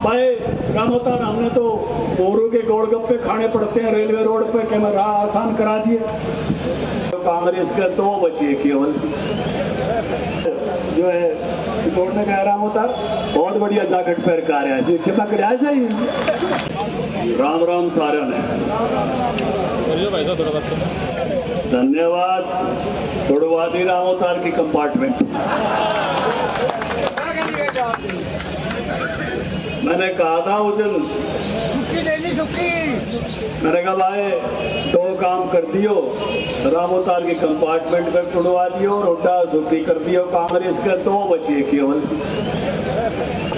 भाई क्या होता है, हमने तो बोरू के गोलगप्पे खाने पड़ते हैं रेलवे रोड पे, कि मैं राह आसान करा दिए। तो कांग्रेस के 2 बचे केवल जो है रिपोर्ट में कह रहा होता बहुत बढ़िया जैकेट पहन कर आया जी, चमक रहा चाहिए। राम राम सारे ने धन्यवाद। थोड़ा दी राम अवतार की कंपार्टमेंट मैंने कहा था उस दिन, मैंने कहा भाई 2 काम कर दियो, राम अवतार की कंपार्टमेंट में तुड़वा दियो और उल्टा सुखी कर दियो। कांग्रेस के 2 बचे केवल,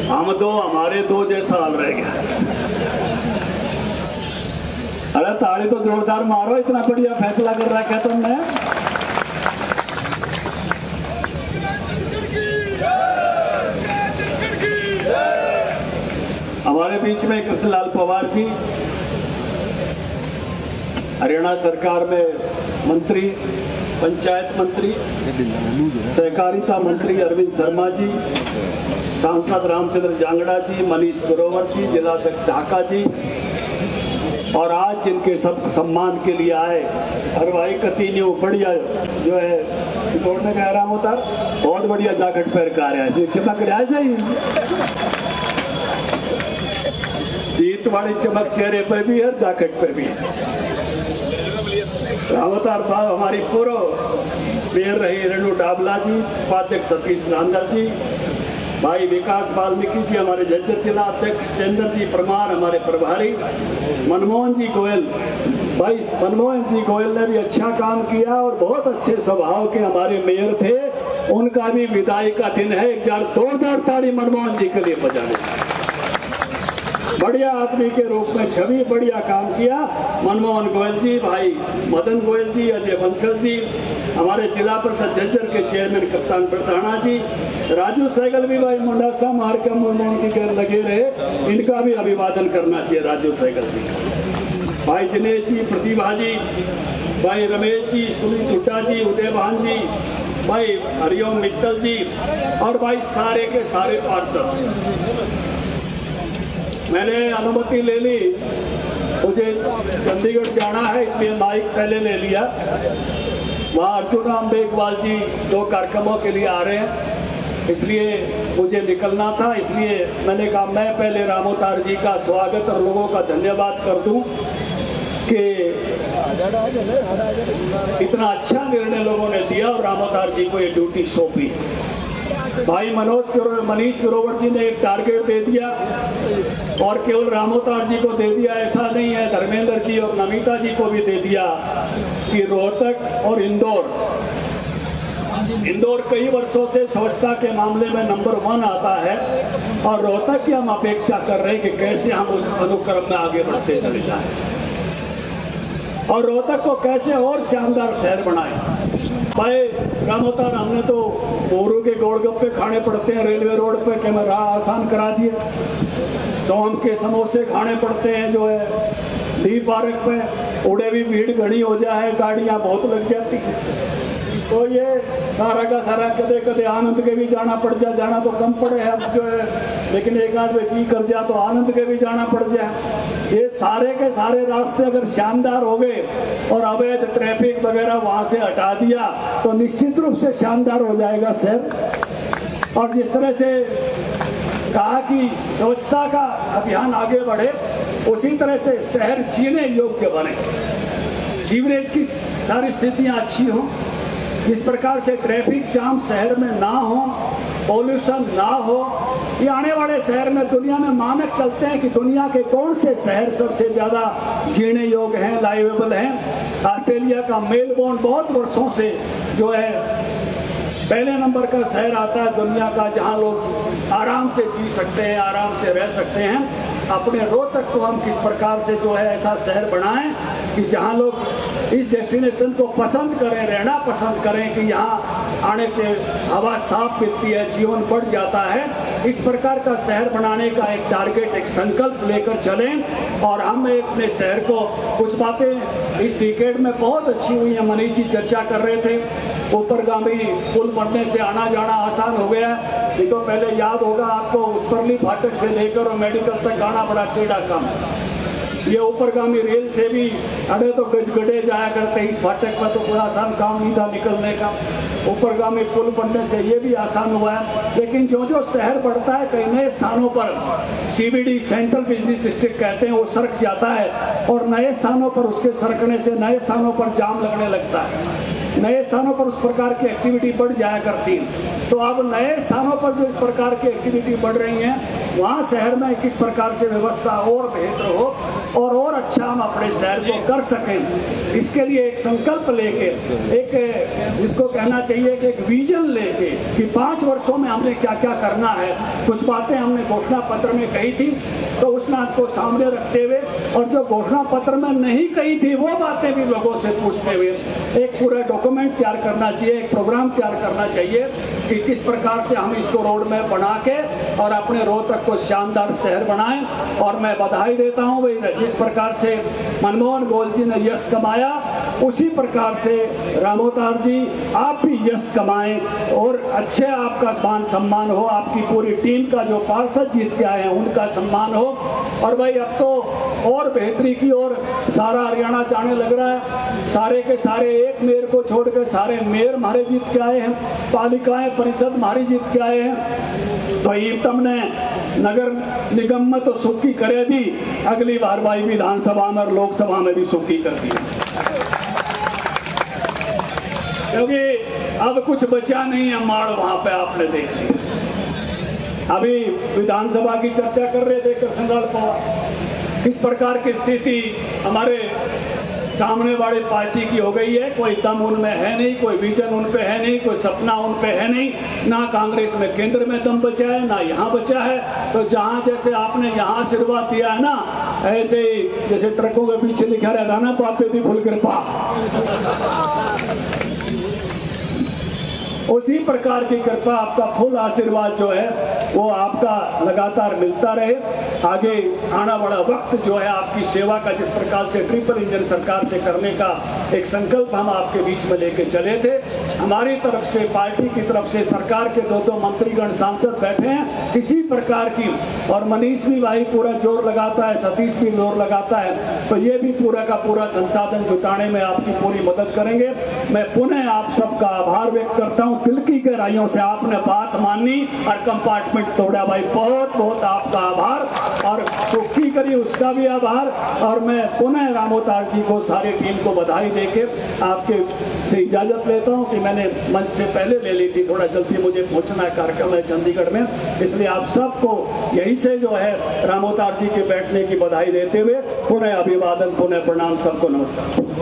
हम 2 हमारे 2 जैसा हाल रह गया। अरे ताली तो जोरदार मारो, इतना बढ़िया फैसला कर रखा है तुमने। हमारे बीच में कृष्णलाल पवार जी, हरियाणा सरकार में मंत्री, पंचायत मंत्री, सहकारिता मंत्री अरविंद शर्मा जी, सांसद रामचंद्र जांगड़ा जी, मनीष ग्रोवर जी, जिलाध्यक्ष ढाका जी, और आज जिनके सब सम्मान के लिए आए और भाई कतीन्यू बढ़िया जो है रिपोर्ट में कह रहा होता बहुत बढ़िया जैकेट पहन कर आया जी, चमक रहा चाहिए। जीत वाली चमक चेहरे पे भी है, जैकेट पे भी है। रावतार साहब हमारी पूर्व मेयर रही रेणु डाबला जी, उपाध्यक्ष सतीश नांदर जी, भाई विकास वाल्मीकि जी हमारे झज्जर जिला अध्यक्ष, जितेंद्र जी परमार हमारे प्रभारी, मनमोहन जी गोयल, भाई मनमोहन जी गोयल ने भी अच्छा काम किया और बहुत अच्छे स्वभाव के हमारे मेयर थे। उनका भी विदाई का दिन है, 1,000 ताड़ी मनमोहन जी के लिए बजाने। बढ़िया आदमी के रूप में छवि बढ़िया काम किया मनमोहन गोयल जी, भाई मदन गोयल जी, अजय बंसल जी, हमारे जिला परिषद झज्जर के चेयरमैन कप्तान प्रधाना जी, राजू सहगल भी भाई मुंडासा मार के मनमोहन की घर लगे रहे, इनका भी अभिवादन करना चाहिए राजू सहगल जी, भाई दिनेश जी, प्रतिभा जी, भाई रमेश जी, सुनील हुड्डा जी, उदयभान जी, भाई हरिओम मित्तल जी, और भाई सारे के सारे पार्षद। मैंने अनुमति ले ली, मुझे चंडीगढ़ जाना है इसलिए माइक पहले ले लिया। वहाँ अर्जुन राम मेघवाल जी 2 कार्यक्रमों के लिए आ रहे हैं, इसलिए मुझे निकलना था, इसलिए मैंने कहा मैं पहले राम अवतार जी का स्वागत और लोगों का धन्यवाद कर दूं कि इतना अच्छा निर्णय लोगों ने दिया और राम अवतार जी को ये ड्यूटी सौंपी। भाई मनीष ग्रोवर जी ने एक टारगेट दे दिया और केवल राम अवतार जी को दे दिया ऐसा नहीं है, धर्मेंद्र जी और नमिता जी को भी दे दिया कि रोहतक और इंदौर कई वर्षों से स्वच्छता के मामले में नंबर 1 आता है और रोहतक की हम अपेक्षा कर रहे हैं कि कैसे हम उस अनुक्रम में आगे बढ़ते चले जाएं और रोहतक को कैसे और शानदार शहर बनाएं। भाई क्या होता है, हमने तो बोरू के गोलगप्पे खाने पड़ते हैं रेलवे रोड पे, कि मैं राह आसान करा दिए। सोम के समोसे खाने पड़ते हैं जो है डी पार्क पे, उड़े भी भीड़ घनी हो जाए, गाड़ियां बहुत लग जाती है। तो ये सारा का सारा कदे कदे आनंद के भी जाना पड़ जाए, जाना तो कम पड़े है अब जो है, लेकिन एक आध व्यक्ति कर जाए तो आनंद के भी जाना पड़ जाए। ये सारे के सारे रास्ते अगर शानदार हो गए और अवैध ट्रैफिक वगैरह वहां से हटा दिया तो निश्चित रूप से शानदार हो जाएगा शहर। और जिस तरह से कहा कि स्वच्छता का अभियान आगे बढ़े, उसी तरह से शहर जीने योग्य बने, सीवरेज की सारी स्थितियां अच्छी हों, जिस प्रकार से ट्रैफिक जाम शहर में ना हो, पॉल्यूशन ना हो। ये आने वाले शहर में दुनिया में मानक चलते हैं कि दुनिया के कौन से शहर सबसे ज्यादा जीने योग्य हैं, लाइवेबल हैं। ऑस्ट्रेलिया का मेलबोर्न बहुत वर्षों से जो है पहले नंबर का शहर आता है दुनिया का, जहां लोग आराम से जी सकते हैं, आराम से रह सकते हैं। अपने रोहतक को हम किस प्रकार से जो है ऐसा शहर बनाएं कि जहां लोग इस डेस्टिनेशन को पसंद करें, रहना पसंद करें, कि यहाँ आने से हवा साफ मिलती है, जीवन बढ़ जाता है। इस प्रकार का शहर बनाने का एक टारगेट, एक संकल्प लेकर चलें। और हम अपने शहर को, कुछ बातें इस डिकेड में बहुत अच्छी हुई है, मनीष जी चर्चा कर रहे थे। ऊपरगामी पुल बनने से आना जाना आसान हो गया है। ये तो पहले याद होगा आपको, उपरली फाटक से लेकर और मेडिकल तक आना बड़ा टेढ़ा काम। ये ऊपरगामी रेल से भी अरे तो गजगड़े जाया करते, इस फाटक पर तो कोई आसान काम नहीं था निकलने का। ऊपरगामी पुल बनने से ये भी आसान हुआ है। लेकिन जो जो शहर बढ़ता है, कई नए स्थानों पर CBD सेंट्रल बिजनेस डिस्ट्रिक्ट कहते हैं, वो सरक जाता है, और नए स्थानों पर उसके सरकने से नए स्थानों पर जाम लगने लगता है, नए स्थानों पर उस प्रकार की एक्टिविटी बढ़ जाया करती है। तो अब नए स्थानों पर जो इस प्रकार की एक्टिविटी बढ़ रही है, वहाँ शहर में किस प्रकार से व्यवस्था और बेहतर हो और अच्छा हम अपने शहर को कर सकें, इसके लिए एक संकल्प लेके, एक जिसको कहना चाहिए कि एक विजन लेके कि 5 वर्षों में हमने क्या क्या करना है। कुछ बातें हमने घोषणा पत्र में कही थी, तो उस बात को सामने रखते हुए, और जो घोषणा पत्र में नहीं कही थी वो बातें भी लोगों से पूछते हुए एक पूरा डॉक्यूमेंट तैयार करना चाहिए, एक प्रोग्राम तैयार करना चाहिए कि किस प्रकार से हम इसको रोड में बना के और अपने रोहतक को शानदार शहर बनाएं। और मैं बधाई देता हूं भाई, जिस प्रकार से मनमोहन गोयल जी ने यश कमाया, उसी प्रकार से रामोतार जी आप भी यश कमाएं और अच्छे आपका मान सम्मान हो, आपकी पूरी टीम का जो पार्षद जीत के आए हैं उनका सम्मान हो। और भाई अब तो और बेहतरी की ओर सारा हरियाणा जाने लग रहा है। सारे के सारे, एक मेयर को छोड़कर सारे मेयर हमारे जीत के आए हैं, पालिकाएं परिषद हमारी जीत के आए हैं। तो ये तुमने नगर निगम में तो सुखी करे दी, अगली बार भाई विधानसभा में और लोकसभा में भी सुखी कर दी, क्योंकि अब कुछ बचा नहीं है माड़ वहां पे, आपने देख लिया। अभी विधानसभा की चर्चा कर रहे थे करसंगाल पवार, किस प्रकार की स्थिति हमारे सामने वाली पार्टी की हो गई है। कोई दम उनमें है नहीं, कोई विजन उन पे है नहीं, कोई सपना उन पे है नहीं, ना कांग्रेस में केंद्र में दम बचा है, ना यहाँ बचा है। तो जहां जैसे आपने यहाँ आशीर्वाद दिया है ना, ऐसे ही जैसे ट्रकों के पीछे लिखा रहता ना, पापे भी फुल कृपा, उसी प्रकार की कृपा, आपका फुल आशीर्वाद जो है वो आपका लगातार मिलता रहे। आगे आना बड़ा वक्त जो है आपकी सेवा का, जिस प्रकार से ट्रिपल इंजन सरकार से करने का एक संकल्प हम आपके बीच में लेके चले थे। हमारी तरफ से, पार्टी की तरफ से, सरकार के 2 मंत्रीगण सांसद बैठे हैं, किसी प्रकार की, और मनीष भी भाई पूरा जोर लगाता है, सतीश भी जोर लगाता है, तो ये भी पूरा का पूरा संसाधन जुटाने में आपकी पूरी मदद करेंगे। मैं पुनः आप सबका आभार व्यक्त करता हूं, दिल की गहराइयों से आपने बात मानी और कंपार्टमेंट तोड़ा भाई, बहुत बहुत आपका आभार, और सुखी करी उसका भी आभार। और मैं पुनः रामोतार जी को, सारी टीम को बधाई देके आपके से इजाजत लेता हूं कि मैंने मंच से पहले ले ली थी, थोड़ा जल्दी मुझे पहुंचना है, कार्यक्रम है चंडीगढ़ में, इसलिए आप सबको यहीं से जो है रामोतार जी के बैठने की बधाई देते हुए पुनः अभिवादन, पुनः प्रणाम, सबको नमस्कार।